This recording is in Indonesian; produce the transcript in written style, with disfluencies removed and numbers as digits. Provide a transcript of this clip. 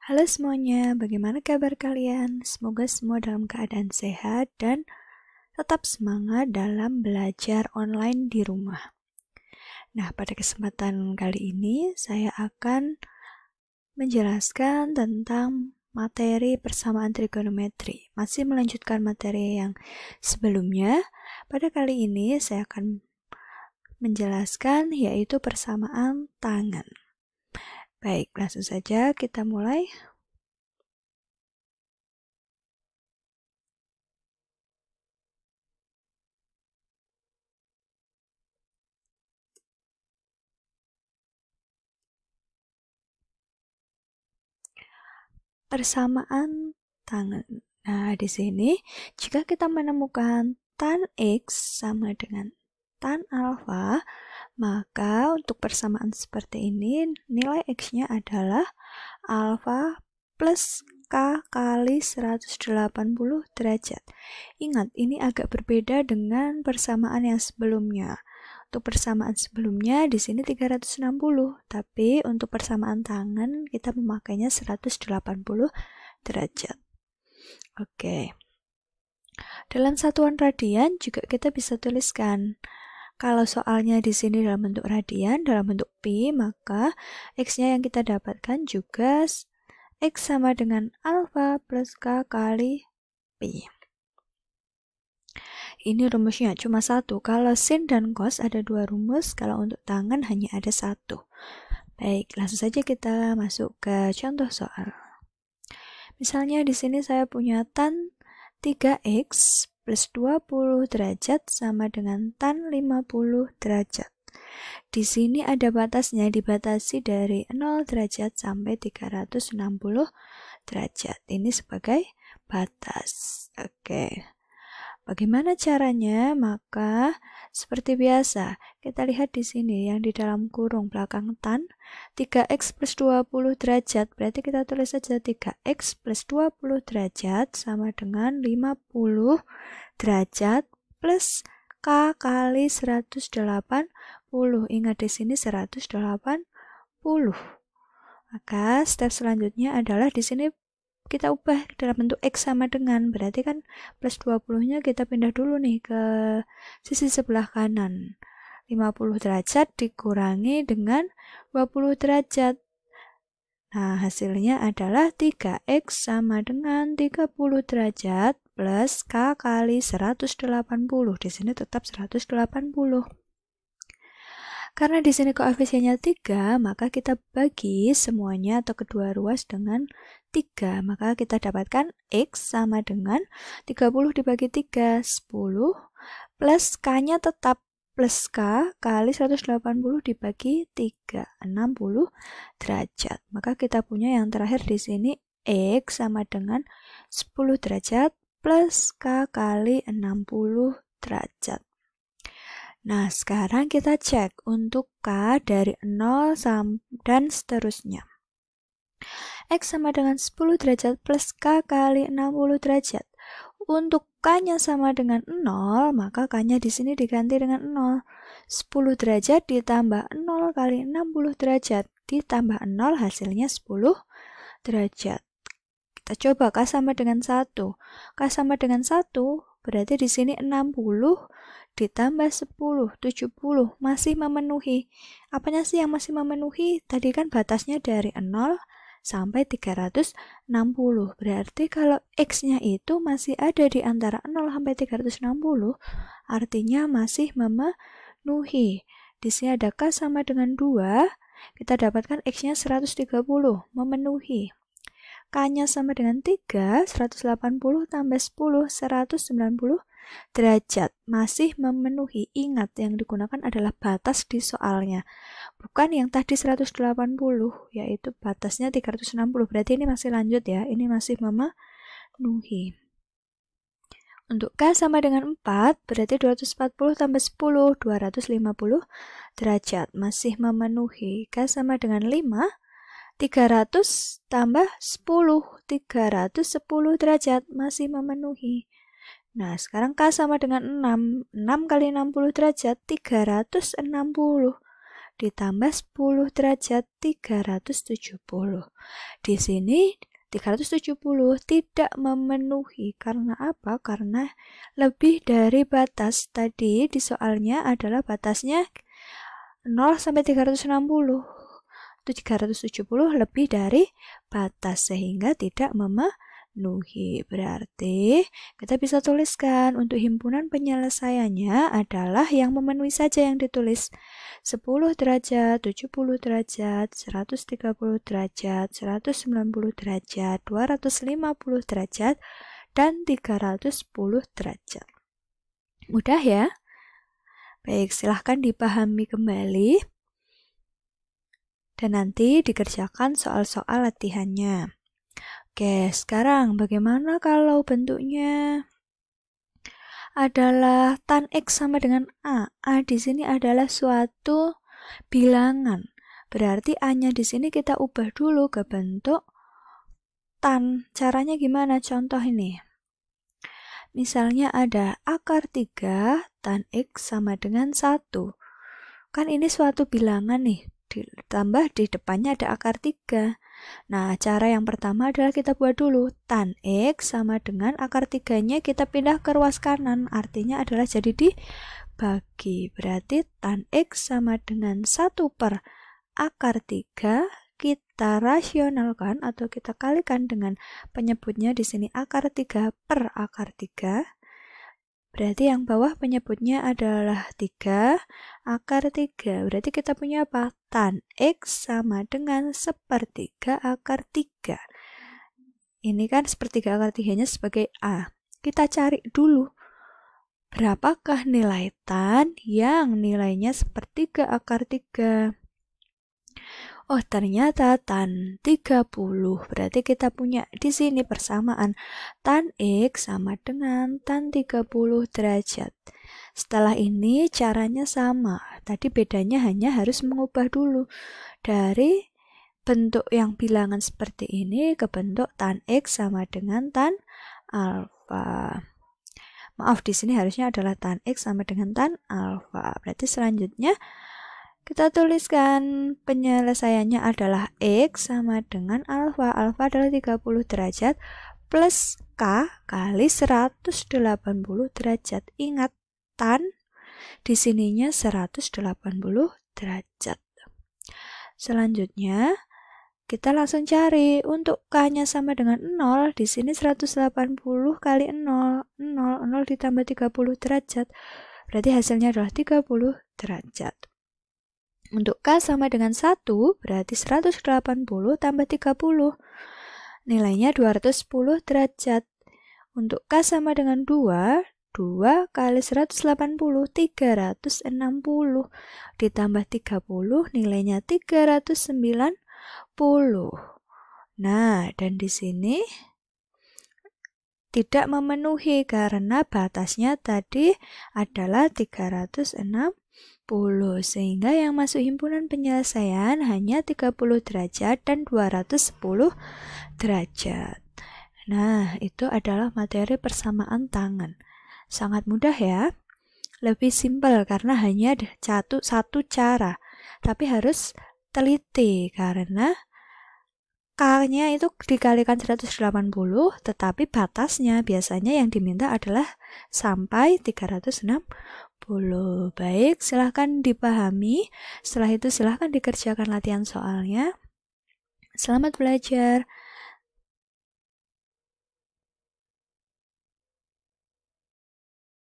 Halo semuanya, bagaimana kabar kalian? Semoga semua dalam keadaan sehat dan tetap semangat dalam belajar online di rumah. Nah, pada kesempatan kali ini saya akan menjelaskan tentang materi persamaan trigonometri. Masih melanjutkan materi yang sebelumnya. Pada kali ini saya akan menjelaskan yaitu persamaan tangen. Baik, langsung saja kita mulai. Persamaan tangen. Nah, di sini jika kita menemukan tan X sama dengan tan alfa, maka untuk persamaan seperti ini nilai X-nya adalah alfa plus K kali 180 derajat. Ingat, ini agak berbeda dengan persamaan yang sebelumnya. Untuk persamaan sebelumnya di sini 360, tapi untuk persamaan tangen kita memakainya 180 derajat. Oke. Dalam satuan radian juga kita bisa tuliskan. Kalau soalnya di sini dalam bentuk radian, dalam bentuk pi, maka X-nya yang kita dapatkan juga X sama dengan alfa plus K kali pi. Ini rumusnya cuma satu. Kalau sin dan cos ada dua rumus, kalau untuk tangen hanya ada satu. Baik, langsung saja kita masuk ke contoh soal. Misalnya di sini saya punya tan 3x plus 20 derajat sama dengan tan 50 derajat. Di sini ada batasnya, dibatasi dari 0 derajat sampai 360 derajat. Ini sebagai batas. Oke. Bagaimana caranya? Maka seperti biasa, kita lihat di sini yang di dalam kurung belakang tan 3x plus 20 derajat, berarti kita tulis saja 3x plus 20 derajat sama dengan 50 derajat plus K kali 180. Ingat di sini 180. Maka step selanjutnya adalah di sini kita ubah dalam bentuk X sama dengan, berarti kan plus 20-nya kita pindah dulu nih ke sisi sebelah kanan. 50 derajat dikurangi dengan 20 derajat. Nah, hasilnya adalah 3X sama dengan 30 derajat plus K kali 180. Di sini tetap 180. Karena di sini koefisiennya 3, maka kita bagi semuanya atau kedua ruas dengan 3. Maka kita dapatkan X sama dengan 30 dibagi 3, 10, plus K-nya tetap plus K kali 180 dibagi 3, 60 derajat. Maka kita punya yang terakhir di sini X sama dengan 10 derajat plus K kali 60 derajat. Nah, sekarang kita cek untuk K dari 0 dan seterusnya. X sama dengan 10 derajat plus K kali 60 derajat. Untuk K-nya sama dengan 0, maka K-nya di sini diganti dengan 0. 10 derajat ditambah 0 kali 60 derajat ditambah 0 hasilnya 10 derajat. Kita coba K sama dengan 1. K sama dengan 1 berarti di sini 60 ditambah 10, 70 masih memenuhi. Apanya sih yang masih memenuhi? Tadi kan batasnya dari 0 sampai 360. Berarti kalau X-nya itu masih ada di antara 0 sampai 360, artinya masih memenuhi. Di sini ada K sama dengan 2, kita dapatkan X-nya 130, memenuhi. K-nya sama dengan 3, 180 tambah 10, 190 derajat, masih memenuhi. Ingat, yang digunakan adalah batas di soalnya, bukan yang tadi 180, yaitu batasnya 360. Berarti ini masih lanjut ya, ini masih memenuhi. Untuk K sama dengan 4, berarti 240 tambah 10, 250 derajat, masih memenuhi. K sama dengan 5, 300 tambah 10, 310 derajat, masih memenuhi. Nah, sekarang K sama dengan 6. 6 kali 60 derajat, 360 ditambah 10 derajat 370. Di sini 370 tidak memenuhi. Karena apa? Karena lebih dari batas. Tadi di soalnya adalah batasnya 0 sampai 360. 370 lebih dari batas sehingga tidak memenuhi. Berarti kita bisa tuliskan untuk himpunan penyelesaiannya adalah yang memenuhi saja yang ditulis. 10 derajat, 70 derajat, 130 derajat, 190 derajat, 250 derajat, dan 310 derajat. Mudah ya? Baik, silahkan dipahami kembali. Dan nanti dikerjakan soal-soal latihannya. Oke, sekarang bagaimana kalau bentuknya adalah tan X sama dengan A? A di sini adalah suatu bilangan. Berarti A-nya di sini kita ubah dulu ke bentuk tan. Caranya gimana? Contoh ini. Misalnya ada akar 3 tan X sama dengan 1. Kan ini suatu bilangan nih. Ditambah di depannya ada akar 3. Nah, cara yang pertama adalah kita buat dulu tan X sama dengan akar 3-nya kita pindah ke ruas kanan. Artinya adalah jadi dibagi. Berarti tan X sama dengan 1 per akar 3. Kita rasionalkan atau kita kalikan dengan penyebutnya di sini akar 3 per akar 3. Berarti yang bawah penyebutnya adalah 3 akar 3. Berarti kita punya apa? Tan X sama dengan 1/3 akar 3. Ini kan 1/3 akar 3-nya sebagai A. Kita cari dulu. Berapakah nilai tan yang nilainya 1/3 akar 3? Oh, ternyata tan 30. Berarti kita punya di sini persamaan tan X sama dengan tan 30 derajat. Setelah ini caranya sama. Tadi bedanya hanya harus mengubah dulu dari bentuk yang bilangan seperti ini ke bentuk tan X sama dengan tan alfa. Maaf, di sini harusnya adalah tan X sama dengan tan alfa. Berarti selanjutnya kita tuliskan penyelesaiannya adalah X sama dengan alfa. Alfa adalah 30 derajat plus K kali 180 derajat. Ingat, tan di sininya 180 derajat. Selanjutnya, kita langsung cari. Untuk K-nya sama dengan 0, di sini 180 kali 0. 0 ditambah 30 derajat. Berarti hasilnya adalah 30 derajat. Untuk K sama dengan 1, berarti 180 tambah 30. Nilainya 210 derajat. Untuk K sama dengan 2, 2 kali 180, 360. Ditambah 30, nilainya 390. Nah, dan di sini tidak memenuhi karena batasnya tadi adalah 360. Sehingga yang masuk himpunan penyelesaian hanya 30 derajat dan 210 derajat. Nah, itu adalah materi persamaan tangan. Sangat mudah ya. Lebih simpel karena hanya satu cara. Tapi harus teliti karena K-nya itu dikalikan 180, tetapi batasnya biasanya yang diminta adalah sampai 360. Baik, silahkan dipahami. Setelah itu silahkan dikerjakan latihan soalnya. Selamat belajar.